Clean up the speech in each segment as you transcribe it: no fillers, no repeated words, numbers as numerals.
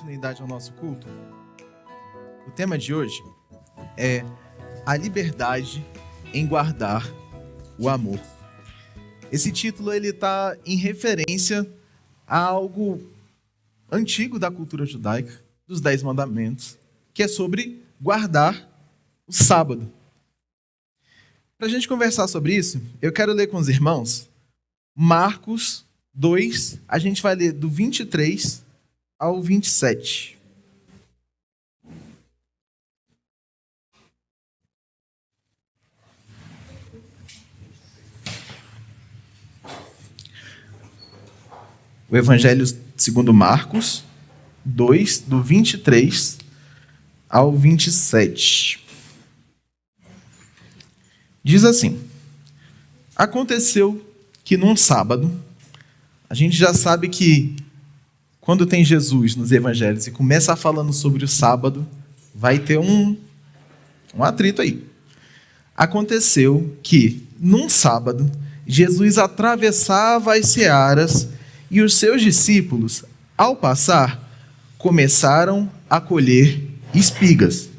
continuidade ao nosso culto, o tema de hoje é a liberdade em guardar o amor. Esse título ele está em referência a algo antigo da cultura judaica, dos 10 mandamentos, que é sobre guardar o sábado. Para a gente conversar sobre isso, eu quero ler com os irmãos Marcos 2, a gente vai ler do 23 ao 27. O Evangelho segundo Marcos 2, do 23 ao 27. Diz assim: aconteceu que num sábado, a gente já sabe que quando tem Jesus nos evangelhos e começa falando sobre o sábado, vai ter um atrito aí. Aconteceu que num sábado, Jesus atravessava as searas e os seus discípulos, ao passar, começaram a colher espigas.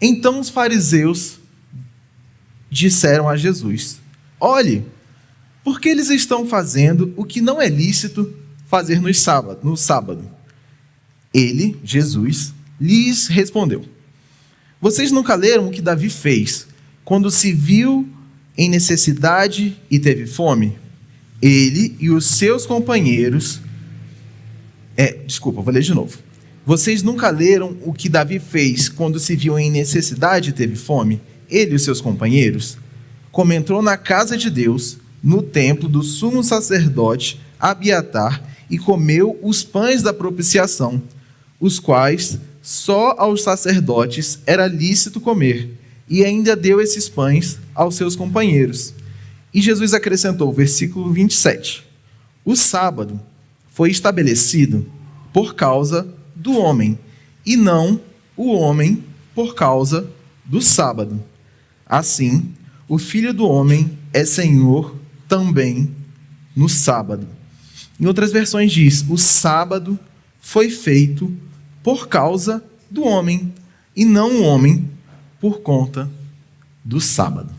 Então os fariseus disseram a Jesus: olhe, por que eles estão fazendo o que não é lícito fazer no sábado? Ele, Jesus, lhes respondeu: vocês nunca leram o que Davi fez quando se viu em necessidade e teve fome? Ele e os seus companheiros... vou ler de novo. Vocês nunca leram o que Davi fez quando se viu em necessidade e teve fome? Ele e os seus companheiros? Como entrou na casa de Deus, no templo do sumo sacerdote Abiatar, e comeu os pães da propiciação, os quais só aos sacerdotes era lícito comer, e ainda deu esses pães aos seus companheiros. E Jesus acrescentou, versículo 27, o sábado foi estabelecido por causa do homem, e não o homem por causa do sábado. Assim, o Filho do Homem é Senhor também no sábado. Em outras versões diz, o sábado foi feito por causa do homem, e não o homem por conta do sábado.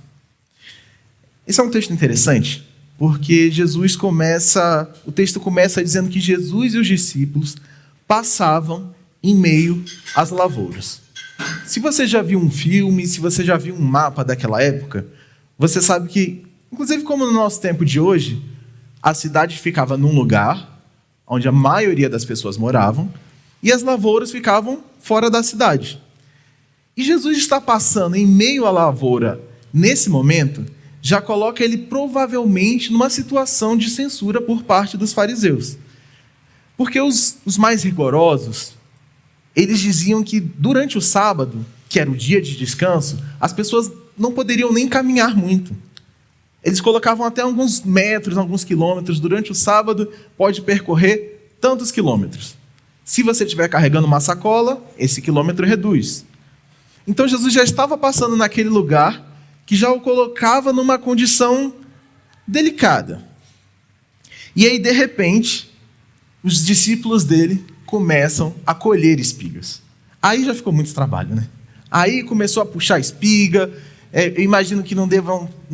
Esse é um texto interessante, porque o texto começa dizendo que Jesus e os discípulos passavam em meio às lavouras. Se você já viu um filme, se você já viu um mapa daquela época, você sabe que, inclusive como no nosso tempo de hoje, a cidade ficava num lugar onde a maioria das pessoas moravam e as lavouras ficavam fora da cidade. E Jesus está passando em meio à lavoura nesse momento, já coloca ele provavelmente numa situação de censura por parte dos fariseus. Porque os mais rigorosos, eles diziam que durante o sábado, que era o dia de descanso, as pessoas não poderiam nem caminhar muito. Eles colocavam até alguns metros, alguns quilômetros. Durante o sábado, pode percorrer tantos quilômetros. Se você estiver carregando uma sacola, esse quilômetro reduz. Então, Jesus já estava passando naquele lugar que já o colocava numa condição delicada. E aí, de repente, os discípulos dele começam a colher espigas. Aí já ficou muito trabalho, né? Aí começou a puxar espiga. Eu imagino que não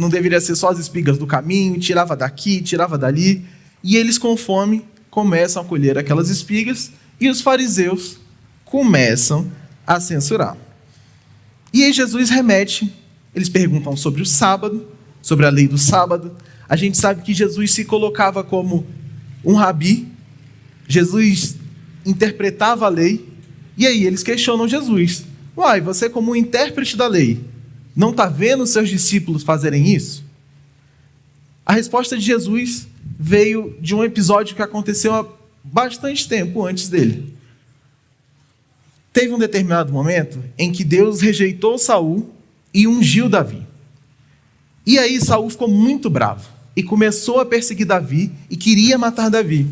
deveria ser só as espigas do caminho, tirava daqui, tirava dali. E eles, com fome, começam a colher aquelas espigas e os fariseus começam a censurar. E aí Jesus remete, eles perguntam sobre o sábado, sobre a lei do sábado. A gente sabe que Jesus se colocava como um rabi, Jesus interpretava a lei, e aí eles questionam Jesus. Uai, você como um intérprete da lei, não está vendo os seus discípulos fazerem isso? A resposta de Jesus veio de um episódio que aconteceu há bastante tempo antes dele. Teve um determinado momento em que Deus rejeitou Saul e ungiu Davi. E aí Saul ficou muito bravo e começou a perseguir Davi e queria matar Davi.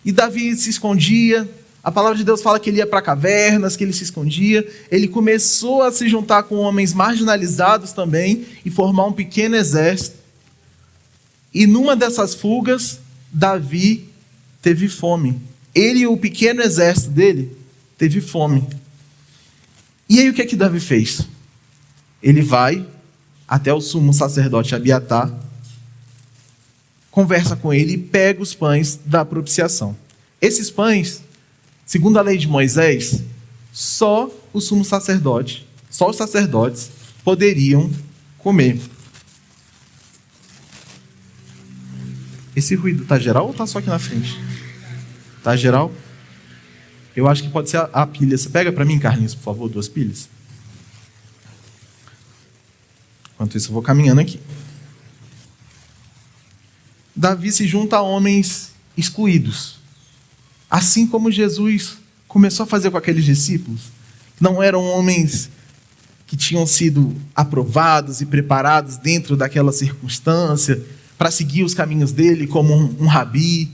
E Davi se escondia. A palavra de Deus fala que ele ia para cavernas, que ele se escondia. Ele começou a se juntar com homens marginalizados também e formar um pequeno exército. E numa dessas fugas, Davi teve fome. Ele e o pequeno exército dele teve fome. E aí o que é que Davi fez? Ele vai até o sumo sacerdote Abiatar, conversa com ele e pega os pães da propiciação. Esses pães, segundo a lei de Moisés, só o sumo sacerdote, só os sacerdotes poderiam comer. Esse ruído tá geral ou tá só aqui na frente? Tá geral? Eu acho que pode ser a pilha. Você pega para mim, Carlinhos, por favor, 2 pilhas. Enquanto isso, eu vou caminhando aqui. Davi se junta a homens excluídos. Assim como Jesus começou a fazer com aqueles discípulos. Não eram homens que tinham sido aprovados e preparados dentro daquela circunstância para seguir os caminhos dele como um rabi.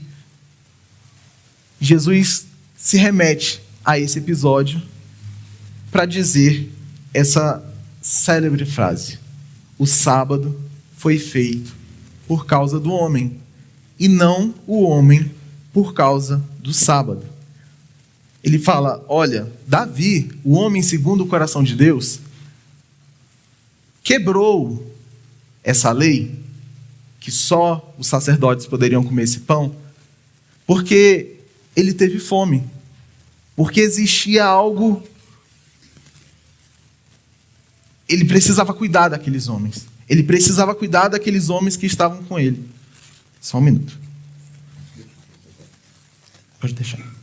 Jesus se remete a esse episódio para dizer essa célebre frase: o sábado foi feito por causa do homem, e não o homem por causa do sábado. Ele fala, olha, Davi, o homem segundo o coração de Deus, quebrou essa lei, que só os sacerdotes poderiam comer esse pão, porque ele teve fome, porque existia algo, ele precisava cuidar daqueles homens, ele precisava cuidar daqueles homens que estavam com ele. Só um minuto. Pode deixar.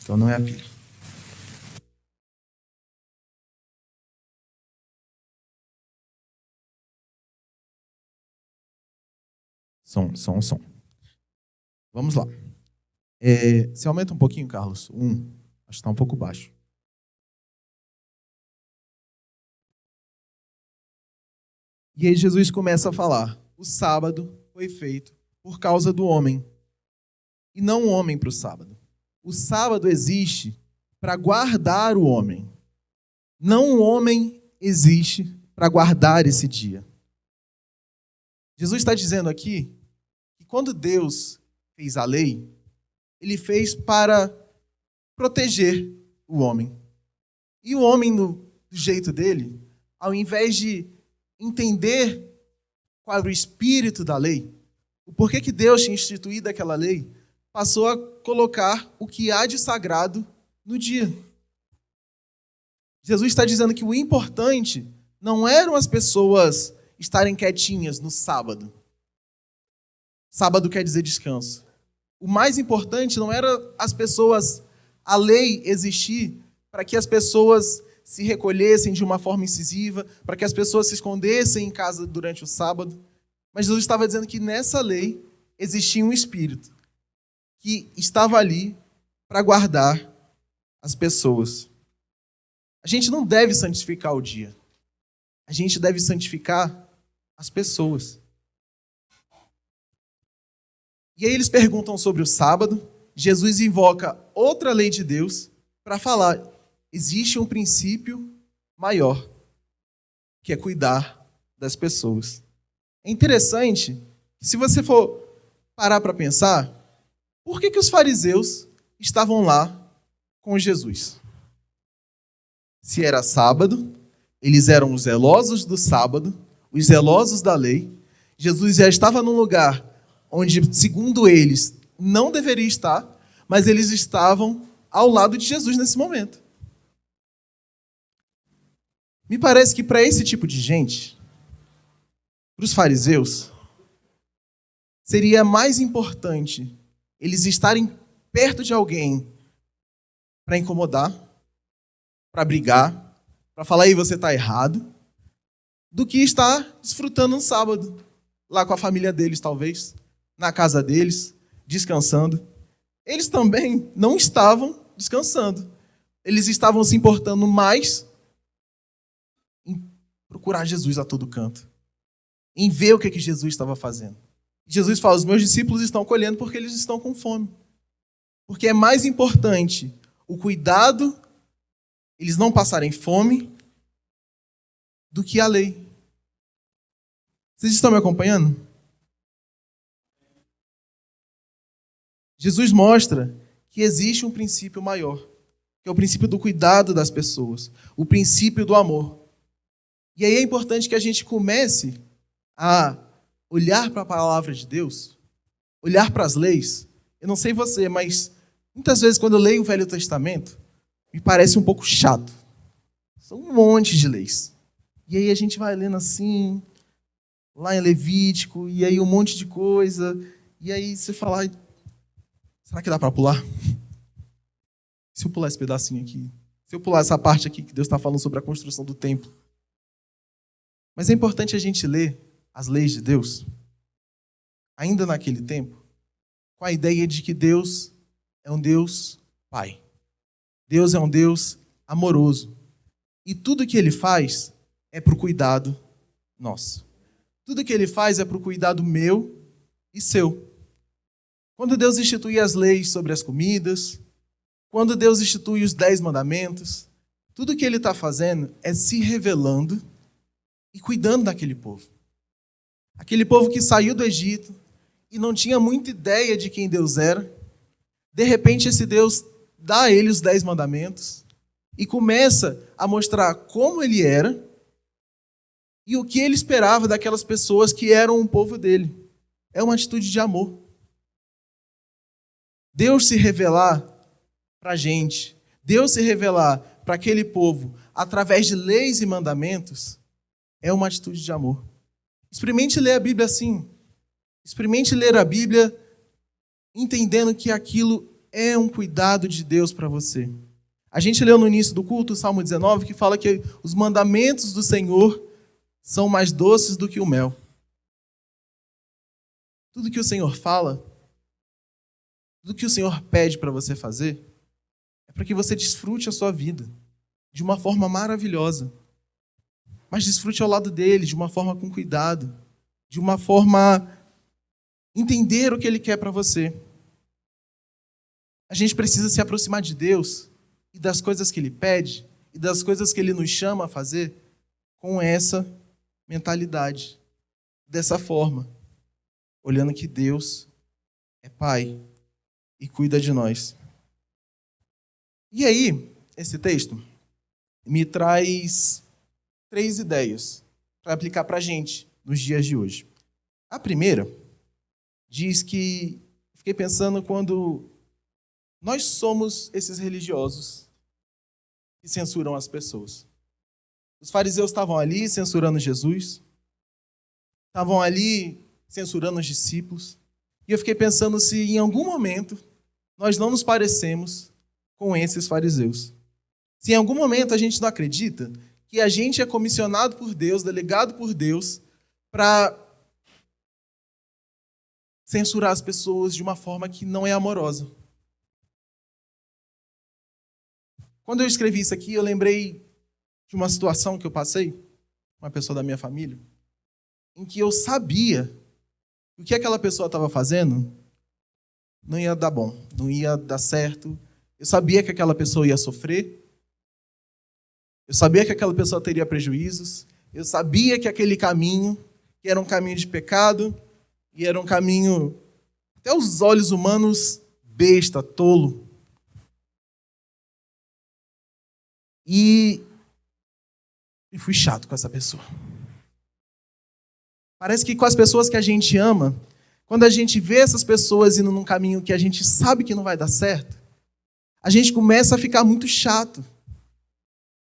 Então não é a pilha. Som. Vamos lá. Você aumenta um pouquinho, Carlos? Acho que está um pouco baixo. E aí Jesus começa a falar: o sábado foi feito por causa do homem, e não o homem para o sábado. O sábado existe para guardar o homem. Não o homem existe para guardar esse dia. Jesus está dizendo aqui que quando Deus fez a lei, ele fez para proteger o homem. E o homem, do jeito dele, ao invés de entender qual era o espírito da lei, o porquê que Deus tinha instituído aquela lei, passou a colocar o que há de sagrado no dia. Jesus está dizendo que o importante não eram as pessoas estarem quietinhas no sábado. Sábado quer dizer descanso. O mais importante não era as pessoas, a lei existir para que as pessoas se recolhessem de uma forma incisiva, para que as pessoas se escondessem em casa durante o sábado. Mas Jesus estava dizendo que nessa lei existia um espírito que estava ali para guardar as pessoas. A gente não deve santificar o dia. A gente deve santificar as pessoas. E aí eles perguntam sobre o sábado. Jesus invoca outra lei de Deus para falar: existe um princípio maior, que é cuidar das pessoas. É interessante que, se você for parar para pensar, por que os fariseus estavam lá com Jesus? Se era sábado, eles eram os zelosos do sábado, os zelosos da lei. Jesus já estava num lugar onde, segundo eles, não deveria estar, mas eles estavam ao lado de Jesus nesse momento. Me parece que para esse tipo de gente, para os fariseus, seria mais importante eles estarem perto de alguém para incomodar, para brigar, para falar: aí você está errado, do que estar desfrutando um sábado, lá com a família deles, talvez, na casa deles, descansando. eles também não estavam descansando. Eles estavam se importando mais em procurar Jesus a todo canto, em ver o que Jesus estava fazendo. Jesus fala, os meus discípulos estão colhendo porque eles estão com fome. Porque é mais importante o cuidado, eles não passarem fome, do que a lei. Vocês estão me acompanhando? Jesus mostra que existe um princípio maior, que é o princípio do cuidado das pessoas, o princípio do amor. E aí é importante que a gente comece a olhar para a palavra de Deus, olhar para as leis. Eu não sei você, mas muitas vezes quando eu leio o Velho Testamento, me parece um pouco chato. São um monte de leis. E aí a gente vai lendo assim, lá em Levítico, e aí um monte de coisa, e aí você fala, será que dá para pular? Se eu pular esse pedacinho aqui, se eu pular essa parte aqui que Deus está falando sobre a construção do templo. Mas é importante a gente ler as leis de Deus, ainda naquele tempo, com a ideia de que Deus é um Deus Pai. Deus é um Deus amoroso. E tudo que Ele faz é para o cuidado nosso. Tudo que Ele faz é para o cuidado meu e seu. Quando Deus institui as leis sobre as comidas, quando Deus institui os 10 mandamentos, tudo que Ele está fazendo é se revelando e cuidando daquele povo. Aquele povo que saiu do Egito e não tinha muita ideia de quem Deus era. De repente, esse Deus dá a ele os 10 mandamentos e começa a mostrar como Ele era e o que Ele esperava daquelas pessoas que eram um povo dele. É uma atitude de amor. Deus se revelar para a gente, Deus se revelar para aquele povo através de leis e mandamentos, é uma atitude de amor. Experimente ler a Bíblia assim. Experimente ler a Bíblia entendendo que aquilo é um cuidado de Deus para você. A gente leu no início do culto o Salmo 19, que fala que os mandamentos do Senhor são mais doces do que o mel. Tudo que o Senhor fala, tudo que o Senhor pede para você fazer, é para que você desfrute a sua vida de uma forma maravilhosa. Mas desfrute ao lado dele, de uma forma com cuidado, de uma forma entender o que ele quer para você. A gente precisa se aproximar de Deus e das coisas que Ele pede e das coisas que Ele nos chama a fazer com essa mentalidade, dessa forma, olhando que Deus é Pai e cuida de nós. E aí, esse texto me traz 3 ideias para aplicar para a gente nos dias de hoje. A primeira diz que, fiquei pensando quando nós somos esses religiosos que censuram as pessoas. Os fariseus estavam ali censurando Jesus, estavam ali censurando os discípulos, e eu fiquei pensando se em algum momento nós não nos parecemos com esses fariseus. Se em algum momento a gente não acredita que a gente é comissionado por Deus, delegado por Deus, para censurar as pessoas de uma forma que não é amorosa. Quando eu escrevi isso aqui, eu lembrei de uma situação que eu passei, uma pessoa da minha família, em que eu sabia que o que aquela pessoa estava fazendo não ia dar bom, não ia dar certo. Eu sabia que aquela pessoa ia sofrer, eu sabia que aquela pessoa teria prejuízos, eu sabia que aquele caminho, que era um caminho de pecado, e era um caminho, até os olhos humanos, besta, tolo. E fui chato com essa pessoa. Parece que com as pessoas que a gente ama, quando a gente vê essas pessoas indo num caminho que a gente sabe que não vai dar certo, a gente começa a ficar muito chato.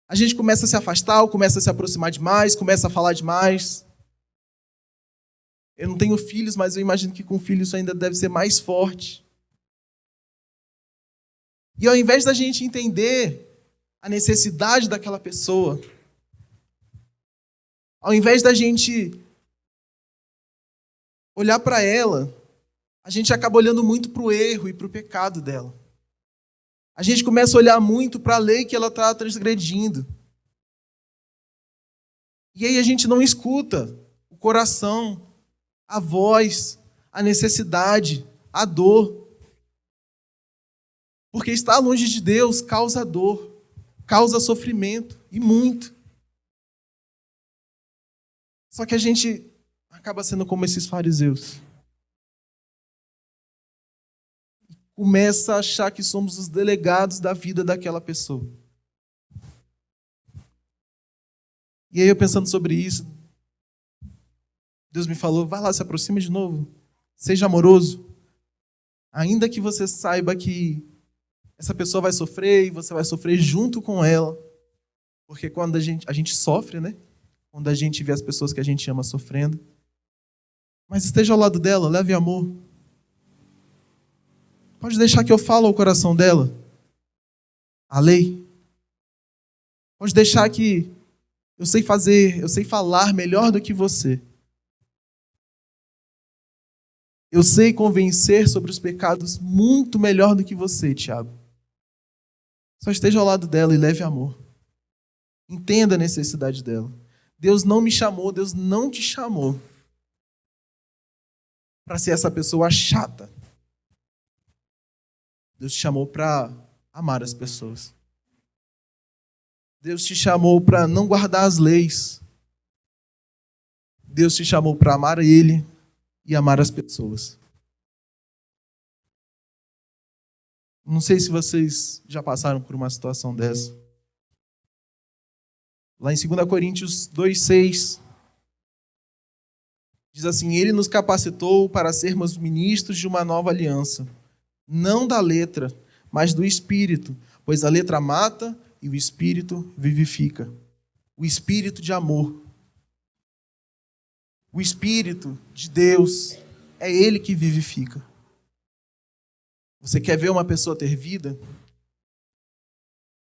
A gente começa a se afastar, ou começa a se aproximar demais, começa a falar demais. Eu não tenho filhos, mas eu imagino que com filhos isso ainda deve ser mais forte. E ao invés da gente entender a necessidade daquela pessoa, ao invés da gente olhar para ela, a gente acaba olhando muito para o erro e para o pecado dela. A gente começa a olhar muito para a lei que ela está transgredindo. E aí a gente não escuta o coração, a voz, a necessidade, a dor. Porque estar longe de Deus causa dor, causa sofrimento, e muito. Só que a gente acaba sendo como esses fariseus. Começa a achar que somos os delegados da vida daquela pessoa. E aí eu pensando sobre isso, Deus me falou, vai lá, se aproxima de novo, seja amoroso. Ainda que você saiba que essa pessoa vai sofrer e você vai sofrer junto com ela. Porque quando a gente sofre, né? Quando a gente vê as pessoas que a gente ama sofrendo. Mas esteja ao lado dela, leve amor. Pode deixar que eu falo ao coração dela a lei. Pode deixar que eu sei falar melhor do que você. Eu sei convencer sobre os pecados muito melhor do que você, Tiago. Só esteja ao lado dela e leve amor. Entenda a necessidade dela. Deus não me chamou, Deus não te chamou para ser essa pessoa chata. Deus te chamou para amar as pessoas. Deus te chamou para não guardar as leis. Deus te chamou para amar Ele e amar as pessoas. Não sei se vocês já passaram por uma situação dessa. Lá em 2 Coríntios 2,6, diz assim, Ele nos capacitou para sermos ministros de uma nova aliança, não da letra, mas do Espírito, pois a letra mata e o Espírito vivifica. O Espírito de amor. O Espírito de Deus, é Ele que vivifica. Você quer ver uma pessoa ter vida?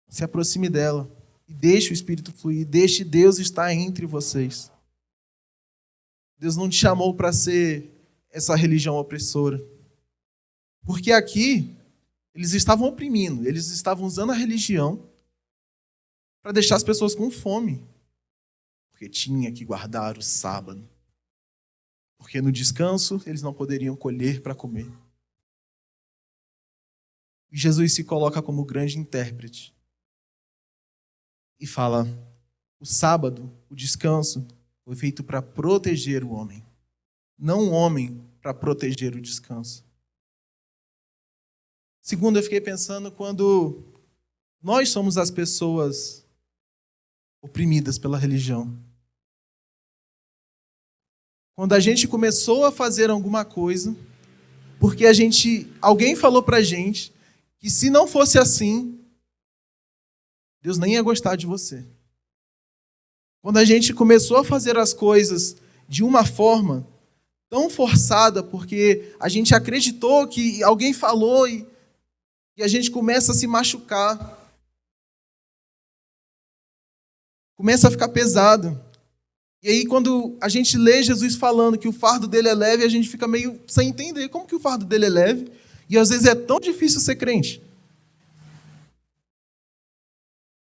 Se aproxime dela e deixe o Espírito fluir, deixe Deus estar entre vocês. Deus não te chamou para ser essa religião opressora. Porque aqui, eles estavam oprimindo, eles estavam usando a religião para deixar as pessoas com fome. Porque tinha que guardar o sábado. Porque no descanso, eles não poderiam colher para comer. E Jesus se coloca como grande intérprete. E fala, o sábado, o descanso, foi feito para proteger o homem. Não o homem para proteger o descanso. Segundo, eu fiquei pensando quando nós somos as pessoas oprimidas pela religião. Quando a gente começou a fazer alguma coisa, porque alguém falou pra gente que se não fosse assim, Deus nem ia gostar de você. Quando a gente começou a fazer as coisas de uma forma tão forçada, porque a gente acreditou que alguém falou e a gente começa a se machucar. Começa a ficar pesado. E aí, quando a gente lê Jesus falando que o fardo dele é leve, a gente fica meio sem entender como que o fardo dele é leve. E às vezes é tão difícil ser crente.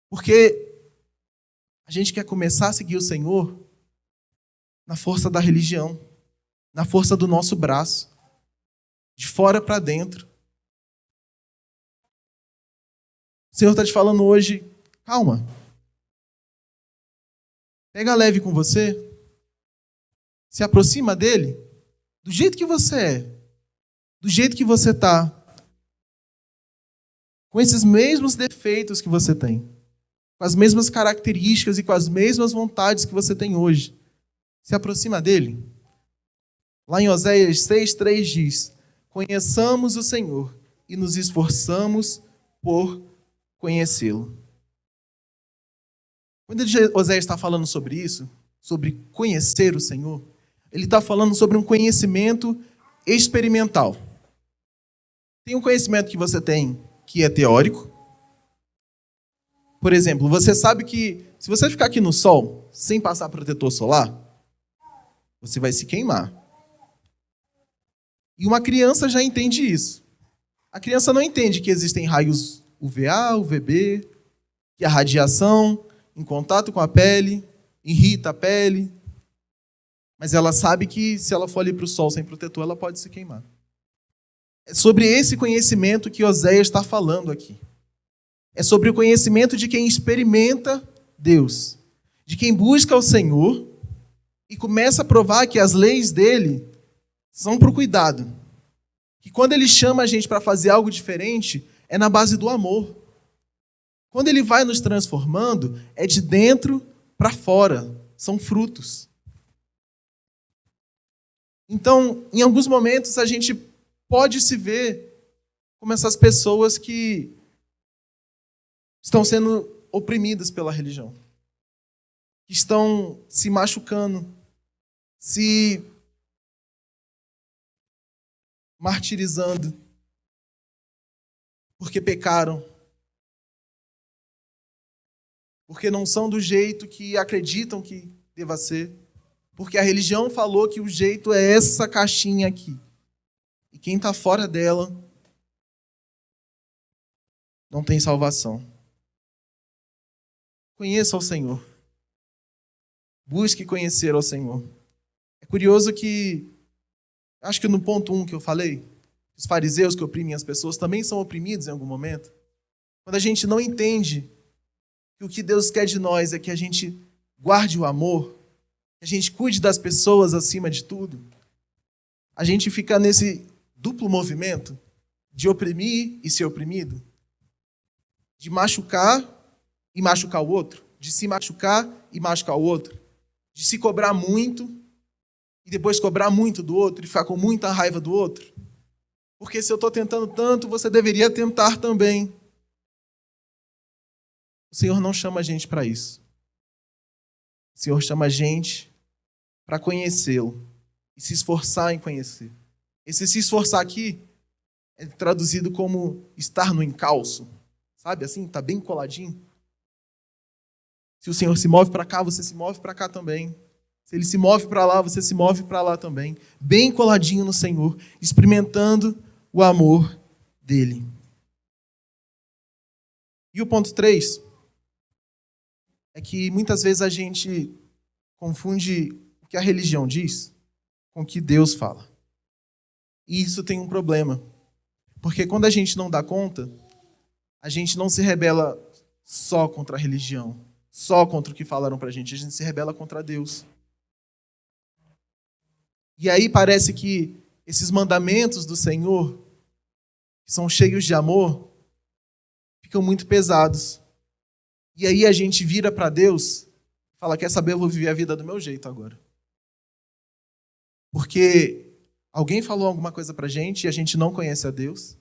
Porque a gente quer começar a seguir o Senhor na força da religião, na força do nosso braço, de fora para dentro. O Senhor está te falando hoje, calma. Pega leve com você, se aproxima dele, do jeito que você é, do jeito que você está, com esses mesmos defeitos que você tem, com as mesmas características e com as mesmas vontades que você tem hoje. Se aproxima dele. Lá em Oséias 6,3 diz, conheçamos o Senhor e nos esforçamos por conhecê-lo. Quando Oséias está falando sobre isso, sobre conhecer o Senhor, ele está falando sobre um conhecimento experimental. Tem um conhecimento que você tem que é teórico. Por exemplo, você sabe que se você ficar aqui no sol, sem passar protetor solar, você vai se queimar. E uma criança já entende isso. A criança não entende que existem raios UVA, UVB, que a radiação, em contato com a pele, irrita a pele. Mas ela sabe que se ela for ali para o sol sem protetor, ela pode se queimar. É sobre esse conhecimento que Oséias está falando aqui. É sobre o conhecimento de quem experimenta Deus, de quem busca o Senhor e começa a provar que as leis dele são para o cuidado. Que quando ele chama a gente para fazer algo diferente, é na base do amor. Quando ele vai nos transformando, é de dentro para fora. São frutos. Então, em alguns momentos, a gente pode se ver como essas pessoas que estão sendo oprimidas pela religião. Que estão se machucando, se martirizando, porque pecaram, porque não são do jeito que acreditam que deva ser, porque a religião falou que o jeito é essa caixinha aqui. E quem está fora dela não tem salvação. Conheça o Senhor. Busque conhecer ao Senhor. É curioso que, acho que no ponto 1 que eu falei, os fariseus que oprimem as pessoas também são oprimidos em algum momento. Quando a gente não entende que o que Deus quer de nós é que a gente guarde o amor, que a gente cuide das pessoas acima de tudo, a gente fica nesse duplo movimento de oprimir e ser oprimido, de machucar e machucar o outro, de se machucar e machucar o outro, de se cobrar muito e depois cobrar muito do outro e ficar com muita raiva do outro. Porque se eu estou tentando tanto, você deveria tentar também. O Senhor não chama a gente para isso. O Senhor chama a gente para conhecê-lo e se esforçar em conhecer. Esse se esforçar aqui é traduzido como estar no encalço. Sabe assim? Está bem coladinho. Se o Senhor se move para cá, você se move para cá também. Se Ele se move para lá, você se move para lá também. Bem coladinho no Senhor, experimentando o amor dEle. E o ponto 3 é que muitas vezes a gente confunde o que a religião diz com o que Deus fala. E isso tem um problema. Porque quando a gente não dá conta, a gente não se rebela só contra a religião, só contra o que falaram pra gente se rebela contra Deus. E aí parece que esses mandamentos do Senhor, que são cheios de amor, ficam muito pesados. E aí a gente vira para Deus e fala, quer saber, eu vou viver a vida do meu jeito agora. Porque alguém falou alguma coisa pra gente e a gente não conhece a Deus.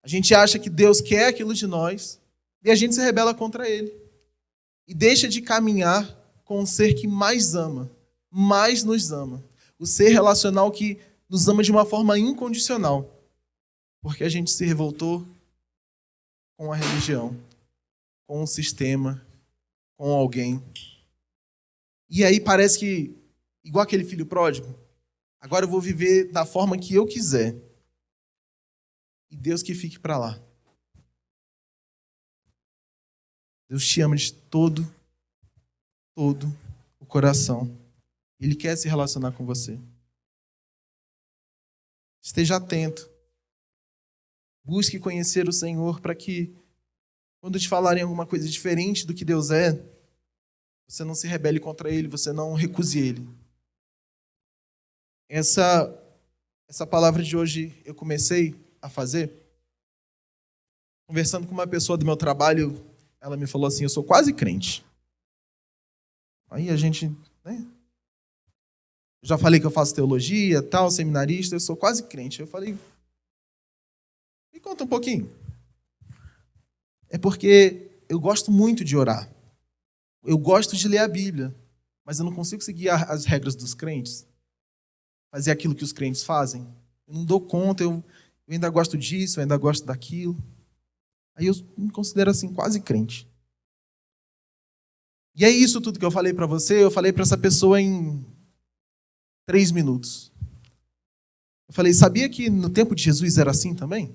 A gente acha que Deus quer aquilo de nós e a gente se rebela contra Ele. E deixa de caminhar com o ser que mais ama, mais nos ama. O ser relacional que nos ama de uma forma incondicional. Porque a gente se revoltou com a religião, com o sistema, com alguém. E aí parece que, igual aquele filho pródigo, agora eu vou viver da forma que eu quiser. E Deus que fique para lá. Deus te ama de todo o coração. Ele quer se relacionar com você. Esteja atento. Busque conhecer o Senhor para que, quando te falarem alguma coisa diferente do que Deus é, você não se rebele contra Ele, você não recuse Ele. Essa palavra de hoje eu comecei a fazer, conversando com uma pessoa do meu trabalho, ela me falou assim, eu sou quase crente. Aí a gente, né? Já falei que eu faço teologia, tal, seminarista, eu sou quase crente. Eu falei, me conta um pouquinho. É porque eu gosto muito de orar. Eu gosto de ler a Bíblia, mas eu não consigo seguir as regras dos crentes. Fazer aquilo que os crentes fazem. Eu não dou conta, eu ainda gosto disso, eu ainda gosto daquilo. Aí eu me considero assim, quase crente. E é isso tudo que eu falei para você, eu falei para essa pessoa em 3 minutos. Eu falei, sabia que no tempo de Jesus era assim também?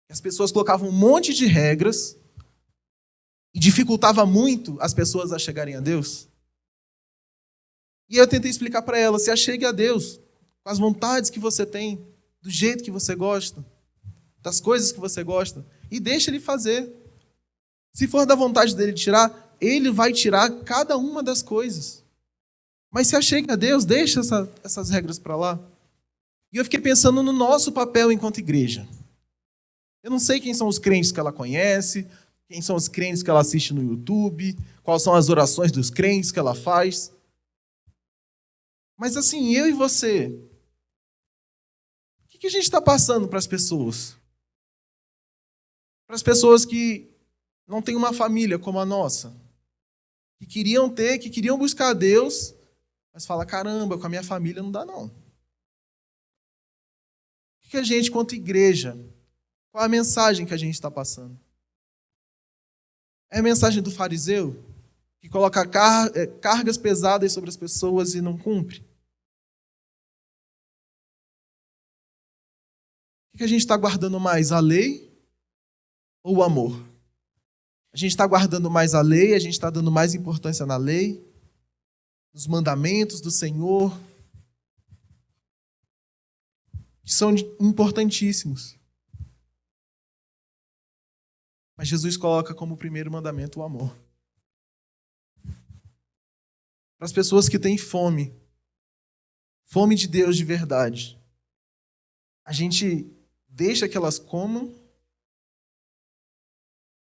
As pessoas colocavam um monte de regras e dificultava muito as pessoas a chegarem a Deus. E eu tentei explicar para ela, se achegue a Deus com as vontades que você tem, do jeito que você gosta, das coisas que você gosta, e deixa Ele fazer. Se for da vontade dele tirar, Ele vai tirar cada uma das coisas. Mas se achegue a Deus, deixa essas regras para lá. E eu fiquei pensando no nosso papel enquanto igreja. Eu não sei quem são os crentes que ela conhece, quem são os crentes que ela assiste no YouTube, quais são as orações dos crentes que ela faz. Mas assim, eu e você, o que a gente está passando para as pessoas? Para as pessoas que não têm uma família como a nossa, que queriam ter, que queriam buscar a Deus, mas fala, caramba, com a minha família não dá não. O que a gente, quanto igreja, qual a mensagem que a gente está passando? É a mensagem do fariseu, que coloca cargas pesadas sobre as pessoas e não cumpre? O que a gente está guardando mais, a lei ou o amor? A gente está guardando mais a lei, a gente está dando mais importância na lei, nos mandamentos do Senhor, que são importantíssimos. Mas Jesus coloca como primeiro mandamento o amor. Para as pessoas que têm fome de Deus de verdade, a gente deixa que elas comam,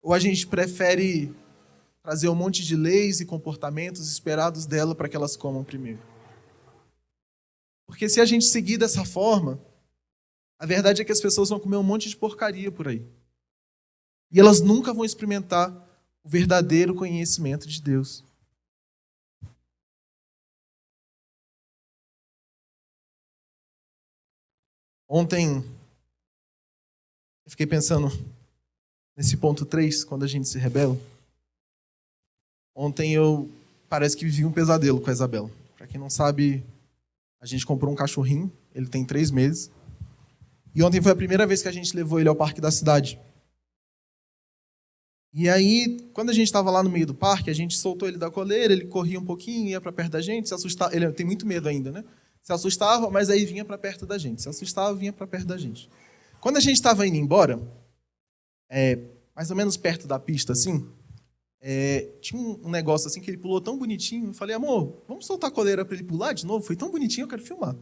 ou a gente prefere trazer um monte de leis e comportamentos esperados dela para que elas comam primeiro? Porque se a gente seguir dessa forma, a verdade é que as pessoas vão comer um monte de porcaria por aí. E elas nunca vão experimentar o verdadeiro conhecimento de Deus. Ontem, eu fiquei pensando nesse ponto 3, quando a gente se rebela. Ontem parece que vivi um pesadelo com a Isabela. Para quem não sabe, a gente comprou um cachorrinho, ele tem 3 meses. E ontem foi a primeira vez que a gente levou ele ao parque da cidade. E aí, quando a gente estava lá no meio do parque, a gente soltou ele da coleira, ele corria um pouquinho, ia para perto da gente, se assustava. Ele tem muito medo ainda, né? Se assustava, mas aí vinha para perto da gente. Se assustava, vinha para perto da gente. Quando a gente estava indo embora, mais ou menos perto da pista, assim, tinha um negócio assim que ele pulou tão bonitinho. Eu falei, amor, vamos soltar a coleira para ele pular de novo? Foi tão bonitinho, eu quero filmar.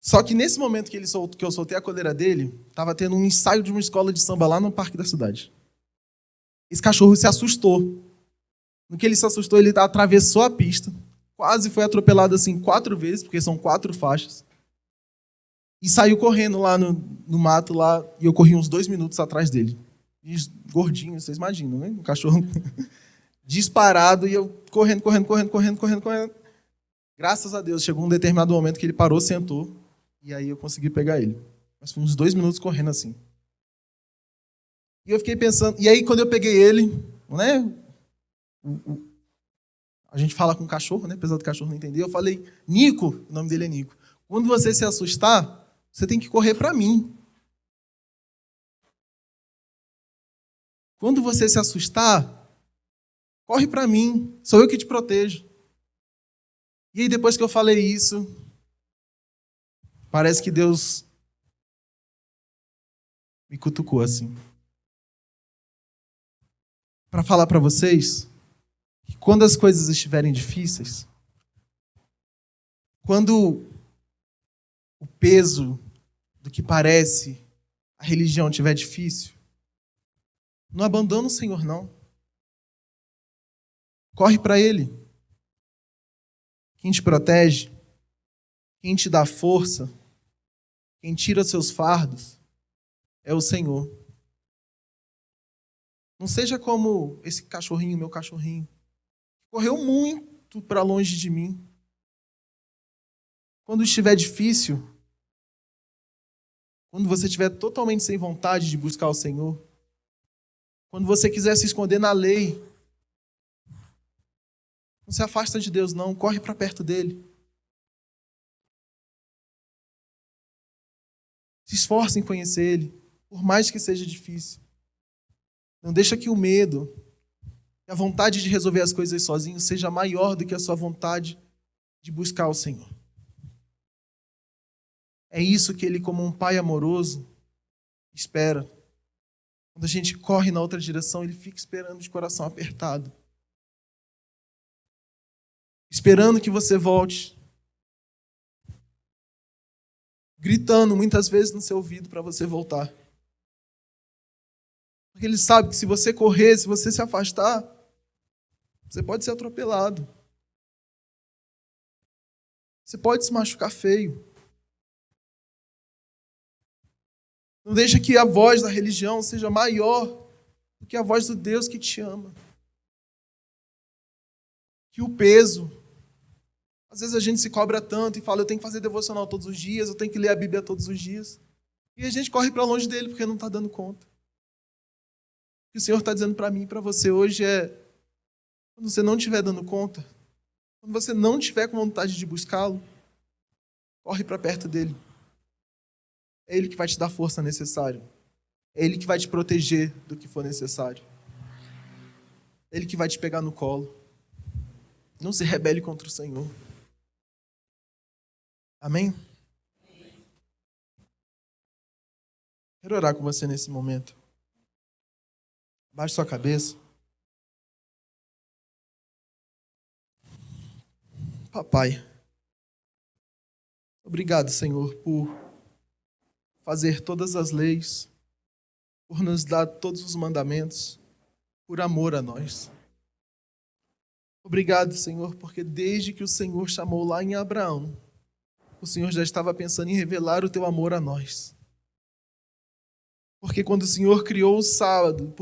Só que nesse momento que eu soltei a coleira dele, estava tendo um ensaio de uma escola de samba lá no parque da cidade. Esse cachorro se assustou. No que ele se assustou, ele atravessou a pista, quase foi atropelado assim 4 vezes, porque são 4 faixas, e saiu correndo lá no mato, lá, e eu corri uns 2 minutos atrás dele. E gordinho, vocês imaginam, né? Um cachorro disparado, e eu correndo. Graças a Deus, chegou um determinado momento que ele parou, sentou, e aí eu consegui pegar ele. Mas foi uns 2 minutos correndo assim. E eu fiquei pensando... E aí, quando eu peguei ele, né? A gente fala com o cachorro, né? Apesar do cachorro não entender. Eu falei, Nico, o nome dele é Nico. Quando você se assustar, você tem que correr para mim. Quando você se assustar, corre para mim. Sou eu que te protejo. E aí, depois que eu falei isso, parece que Deus me cutucou assim. Para falar para vocês que quando as coisas estiverem difíceis, quando o peso do que parece a religião estiver difícil, não abandona o Senhor, não. Corre para Ele. Quem te protege, quem te dá força, quem tira seus fardos, é o Senhor. Não seja como esse cachorrinho, meu cachorrinho. Correu muito para longe de mim. Quando estiver difícil, quando você estiver totalmente sem vontade de buscar o Senhor, quando você quiser se esconder na lei, não se afasta de Deus, não. Corre para perto dele. Se esforce em conhecer Ele, por mais que seja difícil. Não deixa que o medo e a vontade de resolver as coisas sozinho seja maior do que a sua vontade de buscar o Senhor. É isso que Ele, como um pai amoroso, espera. Quando a gente corre na outra direção, Ele fica esperando de coração apertado. Esperando que você volte. Gritando muitas vezes no seu ouvido para você voltar. Porque Ele sabe que se você correr, se você se afastar, você pode ser atropelado. Você pode se machucar feio. Não deixa que a voz da religião seja maior do que a voz do Deus que te ama. Que o peso. Às vezes a gente se cobra tanto e fala, eu tenho que fazer devocional todos os dias, eu tenho que ler a Bíblia todos os dias. E a gente corre para longe dele porque não está dando conta. O que o Senhor está dizendo para mim e para você hoje é, quando você não estiver dando conta, quando você não estiver com vontade de buscá-lo, corre para perto dele. É Ele que vai te dar a força necessária. É Ele que vai te proteger do que for necessário. É Ele que vai te pegar no colo. Não se rebele contra o Senhor. Amém? Quero orar com você nesse momento. Baixe sua cabeça. Papai, obrigado, Senhor, por fazer todas as leis, por nos dar todos os mandamentos, por amor a nós. Obrigado, Senhor, porque desde que o Senhor chamou lá em Abraão, o Senhor já estava pensando em revelar o teu amor a nós. Porque quando o Senhor criou o sábado,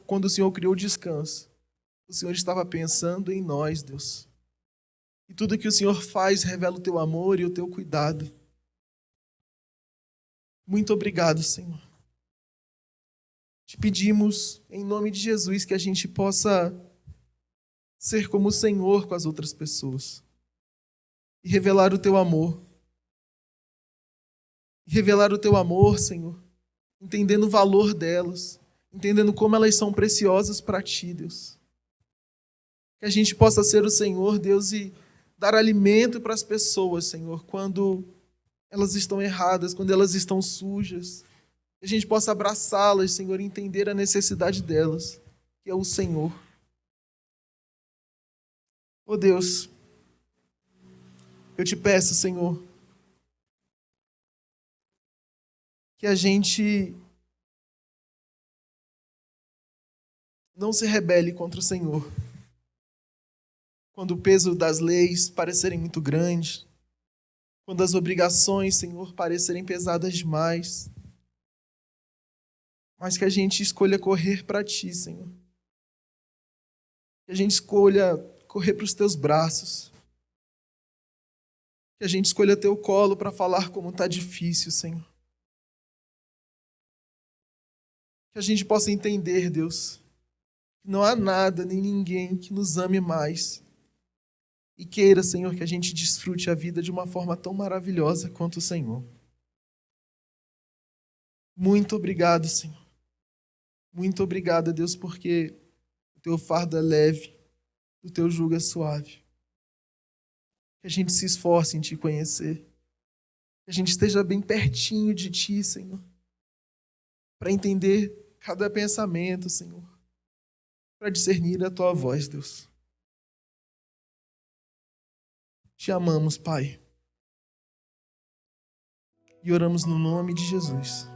quando o Senhor criou o descanso, o Senhor estava pensando em nós, Deus. E tudo que o Senhor faz revela o teu amor e o teu cuidado. Muito obrigado, Senhor. Te pedimos, em nome de Jesus, que a gente possa ser como o Senhor com as outras pessoas. E revelar o teu amor. E revelar o teu amor, Senhor, entendendo o valor delas, entendendo como elas são preciosas para ti, Deus. Que a gente possa ser o Senhor, Deus, e dar alimento para as pessoas, Senhor, quando elas estão erradas, quando elas estão sujas. Que a gente possa abraçá-las, Senhor, e entender a necessidade delas, que é o Senhor. Oh Deus, eu te peço, Senhor, que a gente não se rebele contra o Senhor. Quando o peso das leis parecerem muito grande, quando as obrigações, Senhor, parecerem pesadas demais, mas que a gente escolha correr para ti, Senhor. Que a gente escolha correr para os teus braços. Que a gente escolha teu colo para falar como está difícil, Senhor. Que a gente possa entender, Deus, que não há nada nem ninguém que nos ame mais e queira, Senhor, que a gente desfrute a vida de uma forma tão maravilhosa quanto o Senhor. Muito obrigado, Senhor. Muito obrigado, Deus, porque o teu fardo é leve, o teu jugo é suave. Que a gente se esforce em te conhecer. Que a gente esteja bem pertinho de ti, Senhor, para entender cada pensamento, Senhor, para discernir a tua voz, Deus. Te amamos, Pai. E oramos no nome de Jesus.